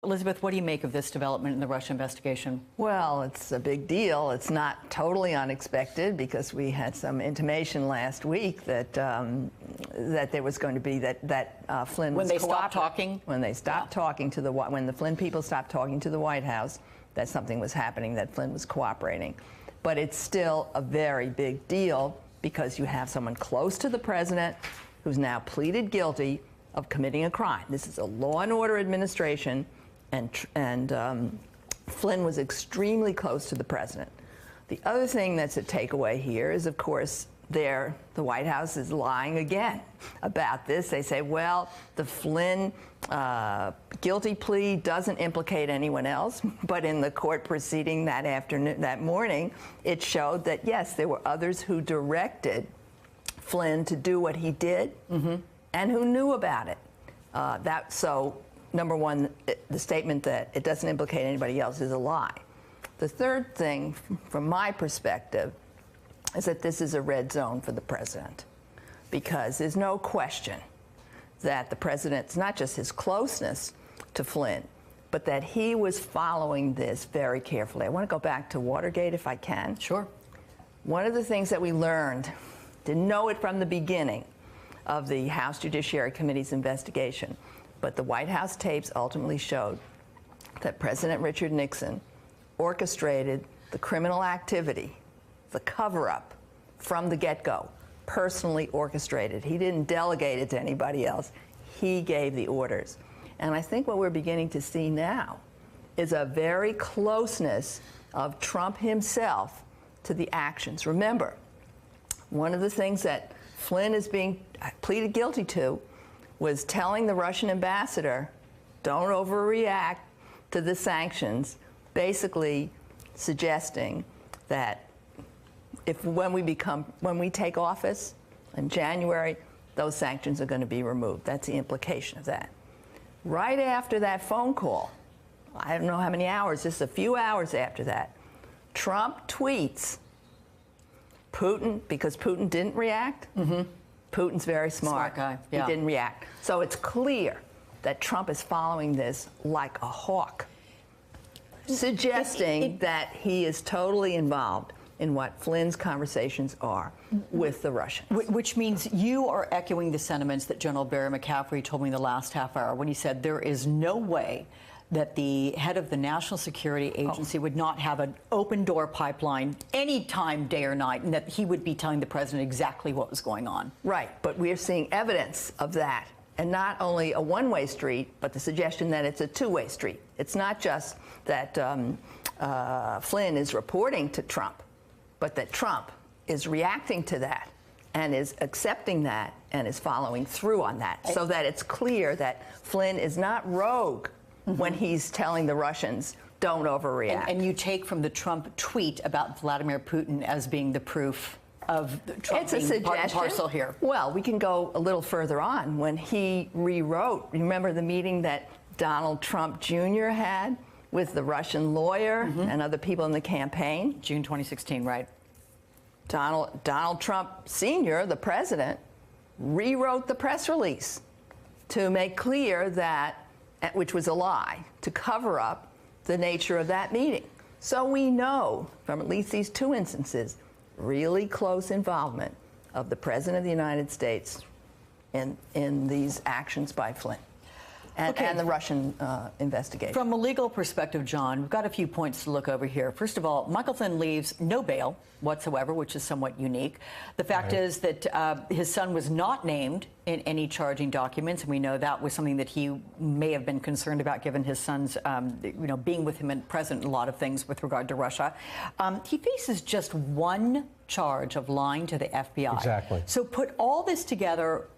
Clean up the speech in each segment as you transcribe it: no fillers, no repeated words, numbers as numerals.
Elizabeth, what do you make of this development in the Russia investigation? Well, it's a big deal. It's not totally unexpected because we had some intimation last week that that there was going to be that Flynn was when they stopped talking. When they stopped talking to when the Flynn people stopped talking to the White House, that something was happening, that Flynn was cooperating. But it's still a very big deal because you have someone close to the president who's now pleaded guilty of committing a crime. This is a law and order administration, and Flynn was extremely close to the president. The other thing that's a takeaway here is, of course, the White House is lying again about this. They say, well, the Flynn guilty plea doesn't implicate anyone else, but in the court proceeding that morning, it showed that, yes, there were others who directed Flynn to do what he did, and who knew about it. So, number one, the statement that it doesn't implicate anybody else is a lie. The third thing, from my perspective, is that this is a red zone for the president, because there's no question that the president's not just his closeness to Flynn, but that he was following this very carefully. I want to go back to Watergate, if I can. Sure. One of the things that we learned, didn't know it from the beginning of the House Judiciary Committee's investigation, but the White House tapes ultimately showed that President Richard Nixon orchestrated the criminal activity, the cover-up, from the get-go, personally orchestrated. He didn't delegate it to anybody else. He gave the orders. And I think what we're beginning to see now is a very closeness of Trump himself to the actions. Remember, one of the things that Flynn is being pleaded guilty to was telling the Russian ambassador, don't overreact to the sanctions, basically suggesting that when we take office in January, those sanctions are going to be removed. That's the implication of that. Right after that phone call, I don't know how many hours, just a few hours after that, Trump tweets Putin, because Putin didn't react. Putin's very smart. Guy. Yeah. He didn't react. So it's clear that Trump is following this like a hawk, suggesting that he is totally involved in what Flynn's conversations are with the Russians. Which means you are echoing the sentiments that General Barry McCaffrey told me in the last half hour when he said there is no way that the head of the National Security Agency would not have an open-door pipeline any time, day or night, and that he would be telling the president exactly what was going on. Right, but we are seeing evidence of that, and not only a one-way street, but the suggestion that it's a two-way street. It's not just that Flynn is reporting to Trump, but that Trump is reacting to that and is accepting that and is following through on that, so that it's clear that Flynn is not rogue when he's telling the Russians, don't overreact. And you take from the Trump tweet about Vladimir Putin as being the proof of Trump being part and parcel here. Well, we can go a little further on. When he rewrote, remember the meeting that Donald Trump Jr. had with the Russian lawyer and other people in the campaign? June 2016, right. Donald Trump Sr., the president, rewrote the press release to make clear that, which was a lie, to cover up the nature of that meeting. So we know from at least these two instances, really close involvement of the President of the United States in these actions by Flynn and the Russian investigation. From a legal perspective, John, we've got a few points to look over here. First of all, Michael Flynn leaves no bail whatsoever, which is somewhat unique. The fact is that his son was not named in any charging documents, and we know that was something that he may have been concerned about, given his son's, being with him and present in a lot of things with regard to Russia. He faces just one charge of lying to the FBI. Exactly. So put all this together.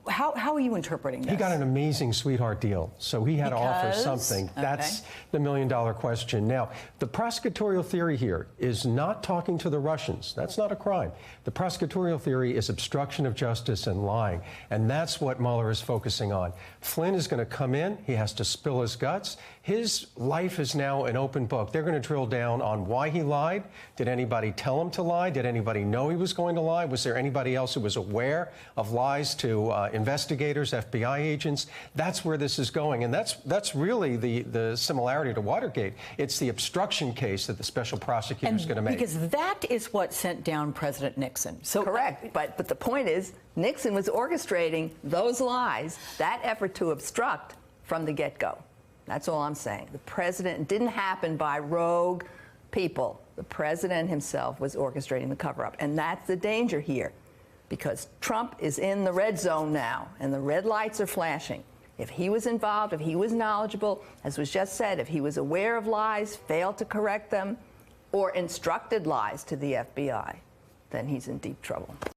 How are you interpreting this? He got an amazing sweetheart deal, so he had to offer something. That's the million-dollar question. Now, the prosecutorial theory here is not talking to the Russians. That's not a crime. The prosecutorial theory is obstruction of justice and lying, and that's what Mueller is focusing on. Flynn is going to come in. He has to spill his guts. His life is now an open book. They're going to drill down on why he lied. Did anybody tell him to lie? Did anybody know he was going to lie? Was there anybody else who was aware of lies to investigators, FBI agents. That's where this is going. And that's really the similarity to Watergate. It's the obstruction case that the special prosecutor is going to make. Because that is what sent down President Nixon. So correct. But the point is, Nixon was orchestrating those lies, that effort to obstruct from the get-go. That's all I'm saying. The president didn't happen by rogue people. The president himself was orchestrating the cover-up. And that's the danger here, because Trump is in the red zone now, and the red lights are flashing. If he was involved, if he was knowledgeable, as was just said, if he was aware of lies, failed to correct them, or instructed lies to the FBI, then he's in deep trouble.